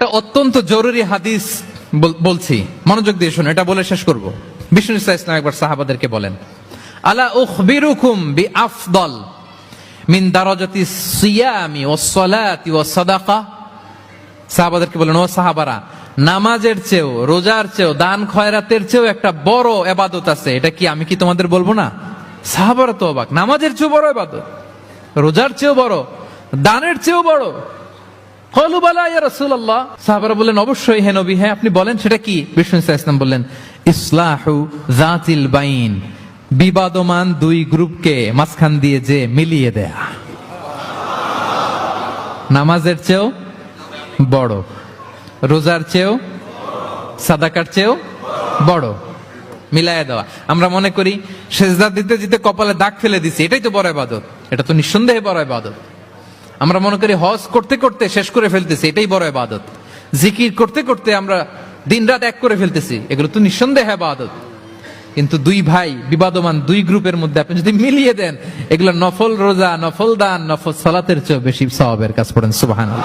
একটা অত্যন্ত জরুরি হাদিস বলছি, মনোযোগ দিয়ে শুনুন, এটা বলে শেষ করব। বিষ্ণু ইসলাম একবার সাহাবাদেরকে বলেন, আলা উখবিরুকুম বিআফদল মিন দারাজাতিস সিয়ামি ওয়াস সালাতি ওয়াস সাদাকা। সাহাবাদেরকে বলেন, ও সাহাবারা, নামাজের চেয়েও, রোজার চেয়েও, দান খয়রাতের চেয়েও একটা বড় ইবাদত আছে, এটা কি আমি কি তোমাদের বলবো না? সাহাবারা তো অবাক, নামাজের চেয়েও বড় ইবাদত, রোজার চেয়েও বড়, দানের চেয়েও বড়। ক্বালু বালা ইয়া রাসূলুল্লাহ। সাহাবারা বললেন, অবশ্যই হে নবী, হ্যাঁ আপনি বলেন সেটা কি? বিষ্ণু ইসলাম বললেন, ইসলাহু যাতিল বাইন, বিবাদমান দুই গ্রুপকে মাঝখান দিয়ে যে মিলিয়ে দেয়া। নামাজের চেয়েও বড়, রোজার চেয়েও, সাদাকার চেয়েও বড়, মিলাইয়া দেওয়া। আমরা মনে করি সেজদা দিতে দিতে কপালে দাগ ফেলে দিছি, এটাই তো বড় ইবাদত। এটা তো নিঃসন্দেহে বড় ইবাদত। আমরা মনে করি হজ করতে করতে শেষ করে ফেলতেছি, এটাই বড় ইবাদত। জিকির করতে করতে আমরা দিনরাত এক করে ফেলতেছি, এগুলো তো নিঃসন্দেহে ইবাদত। কিন্তু দুই ভাই, বিবাদমান দুই গ্রুপের মধ্যে আপনি যদি মিলিয়ে দেন, এগুলো নফল রোজা, নফল দান, নফল সালাতের চেয়ে বেশি সওয়াবের কাজ। পড়েন সুবহানাল্লাহ।